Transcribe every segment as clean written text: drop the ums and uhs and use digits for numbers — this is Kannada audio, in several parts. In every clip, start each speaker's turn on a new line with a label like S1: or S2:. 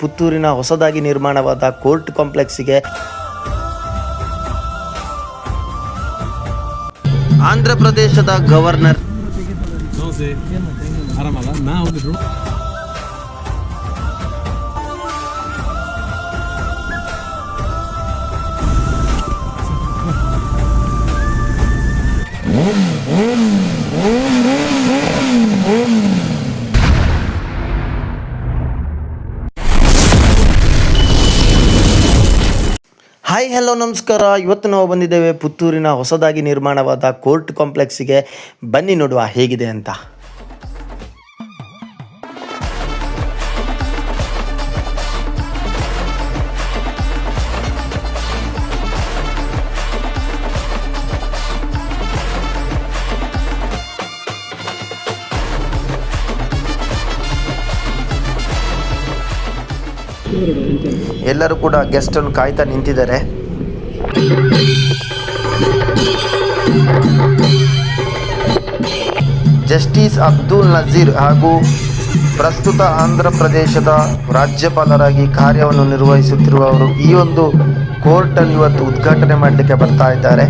S1: ಪುತ್ತೂರಿನ ಹೊಸದಾಗಿ ನಿರ್ಮಾಣವಾದ ಕೋರ್ಟ್ ಕಾಂಪ್ಲೆಕ್ಸ್ಗೆ. ಆಂಧ್ರ ಪ್ರದೇಶದ ಗವರ್ನರ್ ಹಾಯ್ ಹಲೋ ನಮಸ್ಕಾರ. ಇವತ್ತು ನಾವು ಬಂದಿದ್ದೇವೆ ಪುತ್ತೂರಿನ ಹೊಸದಾಗಿ ನಿರ್ಮಾಣವಾದ ಕೋರ್ಟ್ ಕಾಂಪ್ಲೆಕ್ಸ್ಗೆ. ಬನ್ನಿ ನೋಡುವ ಹೇಗಿದೆ ಅಂತ. ಎಲ್ಲರೂ ಕೂಡ ಗೆಸ್ಟ್ ಅನ್ನು ಕಾಯ್ತಾ ನಿಂತಿದ್ದಾರೆ. ಜಸ್ಟಿಸ್ ಅಬ್ದುಲ್ ನಜೀರ್ ಹಾಗೂ ಪ್ರಸ್ತುತ ಆಂಧ್ರ ಪ್ರದೇಶದ ರಾಜ್ಯಪಾಲರಾಗಿ ಕಾರ್ಯವನ್ನು ನಿರ್ವಹಿಸುತ್ತಿರುವವರು ಈ ಒಂದು ಕೋರ್ಟನ್ನು ಇವತ್ತು ಉದ್ಘಾಟನೆ ಮಾಡಲಿಕ್ಕೆ ಬರ್ತಾ ಇದ್ದಾರೆ.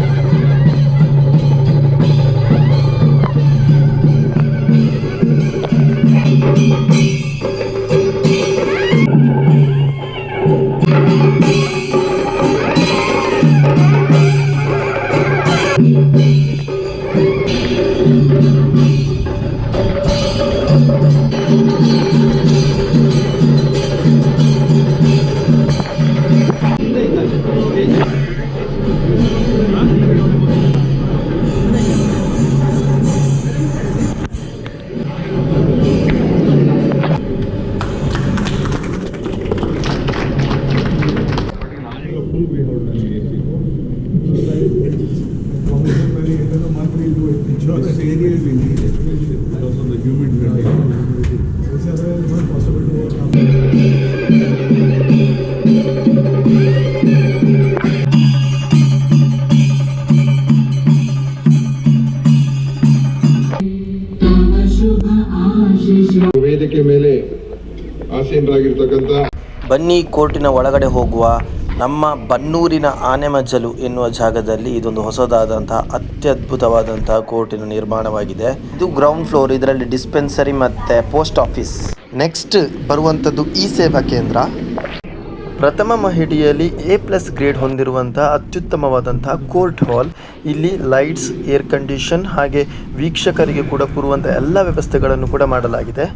S2: ವೇದಿಕೆ ಮೇಲೆ ಆಸೀನರಾಗಿರ್ತಕ್ಕಂಥ
S1: ಬನ್ನಿ ಕೋರ್ಟಿನ ಒಳಗಡೆ ಹೋಗುವ. ನಮ್ಮ ಬನ್ನೂರಿನ ಆನೆಮಜ್ಜಲು ಎನ್ನುವ ಜಾಗದಲ್ಲಿ ಇದೊಂದು ಹೊಸದಾದಂತಹ ಅತ್ಯದ್ಭುತವಾದಂತಹ ಕೋರ್ಟಿನ ನಿರ್ಮಾಣವಾಗಿದೆ. ಇದು ಗ್ರೌಂಡ್ ಫ್ಲೋರ್. ಇದರಲ್ಲಿ ಡಿಸ್ಪೆನ್ಸರಿ ಮತ್ತು ಪೋಸ್ಟ್ ಆಫೀಸ್. ನೆಕ್ಸ್ಟ್ ಬರುವಂಥದ್ದು ಈ ಸೇವಾ ಕೇಂದ್ರ. ಪ್ರಥಮ ಮಹಡಿಯಲ್ಲಿ A+ ಗ್ರೇಡ್ ಹೊಂದಿರುವಂತಹ ಅತ್ಯುತ್ತಮವಾದಂತಹ ಕೋರ್ಟ್ ಹಾಲ್. ಇಲ್ಲಿ ಲೈಟ್ಸ್, ಏರ್ ಕಂಡೀಷನ್ ಹಾಗೆ ವೀಕ್ಷಕರಿಗೆ ಕೂಡ ಕೂರುವಂಥ ಎಲ್ಲ ವ್ಯವಸ್ಥೆಗಳನ್ನು ಕೂಡ ಮಾಡಲಾಗಿದೆ.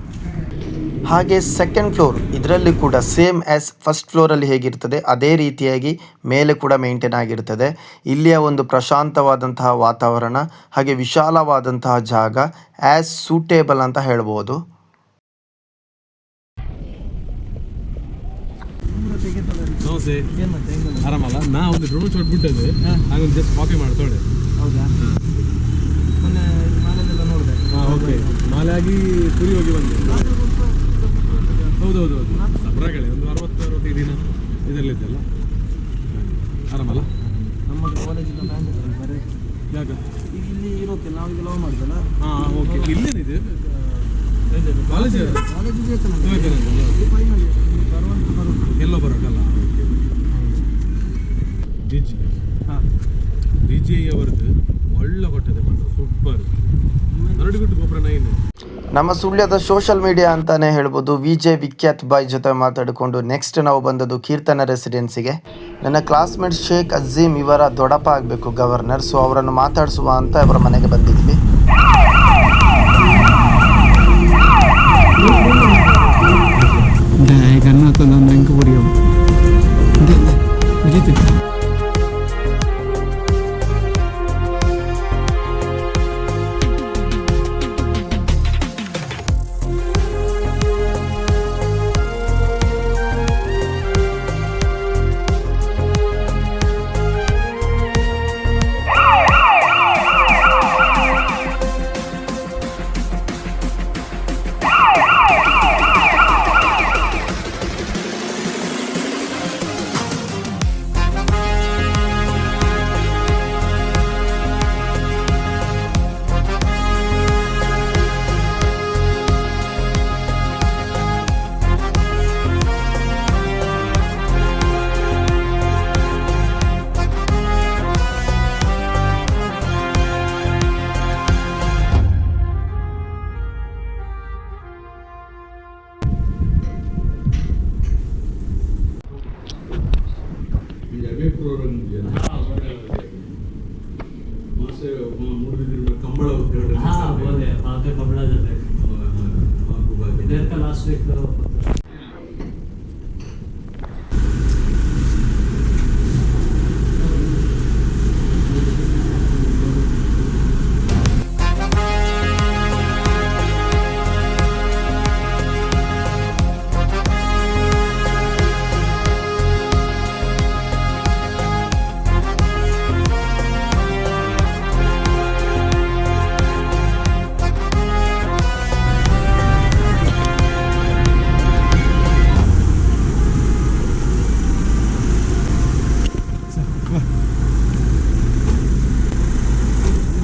S1: ಹಾಗೆ ಸೆಕೆಂಡ್ ಫ್ಲೋರ್, ಇದರಲ್ಲಿ ಕೂಡ ಸೇಮ್ ಆ್ಯಸ್ ಫಸ್ಟ್ ಫ್ಲೋರಲ್ಲಿ ಹೇಗಿರ್ತದೆ ಅದೇ ರೀತಿಯಾಗಿ ಮೇಲೆ ಕೂಡ ಮೇಂಟೈನ್ ಆಗಿರ್ತದೆ. ಇಲ್ಲಿಯ ಒಂದು ಪ್ರಶಾಂತವಾದಂತಹ ವಾತಾವರಣ ಹಾಗೆ ವಿಶಾಲವಾದಂತಹ ಜಾಗ ಆ್ಯಸ್ ಸೂಟೇಬಲ್ ಅಂತ ಹೇಳ್ಬೋದು.
S3: ಆರಾಮಲ್ಲ. ನಾ ಒಂದು ಡ್ರೋನ್ ಶಾಟ್ ಬಿಟ್ಟದೆ ಹಾಗೊಂದು ಜಸ್ಟ್ ಕಾಪಿ ಮಾಡ್ತೋಡೆ. ಹೌದಾ? ಮೊನ್ನೆ ಮಾಲೆಲ್ಲ ನೋಡಿದೆ. ಓಕೆ, ಮಾಲೆ ಆಗಿ ಪುರಿ ಹೋಗಿ ಬಂದೆ. ಹೌದೌದು ಸಪ್ರಾಗಳೆ ಒಂದು 60-65 ದಿನ ಇದರಲ್ಲಿದ್ದಲ್ಲ. ಆರಾಮಲ್ಲ? ನಮ್ಮ ಕಾಲೇಜಿನ ಬ್ಯಾಂಕ್ ಬರೀ ಜಾಗ ಇಲ್ಲಿ ಇರೋಕೆ ನಾವೀಗ ಲವ್ ಮಾಡಿದಲ್ಲ. ಹಾಂ ಓಕೆ. ಇಲ್ಲೇನಿದೆ ಕಾಲೇಜ್? ಎಲ್ಲೋ ಬರೋಕ್ಕಲ್ಲ. ಡಿಜಿ ಅವರದ್ದು ಒಳ್ಳೆ ಕೊಟ್ಟದೆ ಮಾತ್ರ, ಸೂಪರ್. ನರಡಿಗುಟ್ಟು ಗೋಪುರ 9.
S1: ನಮ್ಮ ಸುಳ್ಯದ ಸೋಷಿಯಲ್ ಮೀಡಿಯಾ ಅಂತಾನೆ ಹೇಳ್ಬೋದು. ವಿಜೆ ವಿಖ್ಯಾತ್ ಬಾಯ್ ಜೊತೆ ಮಾತಾಡಿಕೊಂಡು ನೆಕ್ಸ್ಟ್ ನಾವು ಬಂದದ್ದು ಕೀರ್ತನ ರೆಸಿಡೆನ್ಸಿಗೆ. ನನ್ನ ಕ್ಲಾಸ್ಮೇಟ್ ಶೇಖ್ ಅಜೀಮ್ ಇವರ ದೊಡ್ಡಪ್ಪ ಆಗಬೇಕು ಗವರ್ನರ್. ಸೊ ಅವರನ್ನು ಮಾತಾಡಿಸುವ ಅಂತ ಅವರ ಮನೆಗೆ ಬಂದಿದ್ವಿ.
S3: ಕಂಬಳ
S4: ಲಾಸ್ಟ್ ವೀಕ್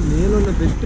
S3: ಮೇಲೊಂದು ಬೆಸ್ಟ್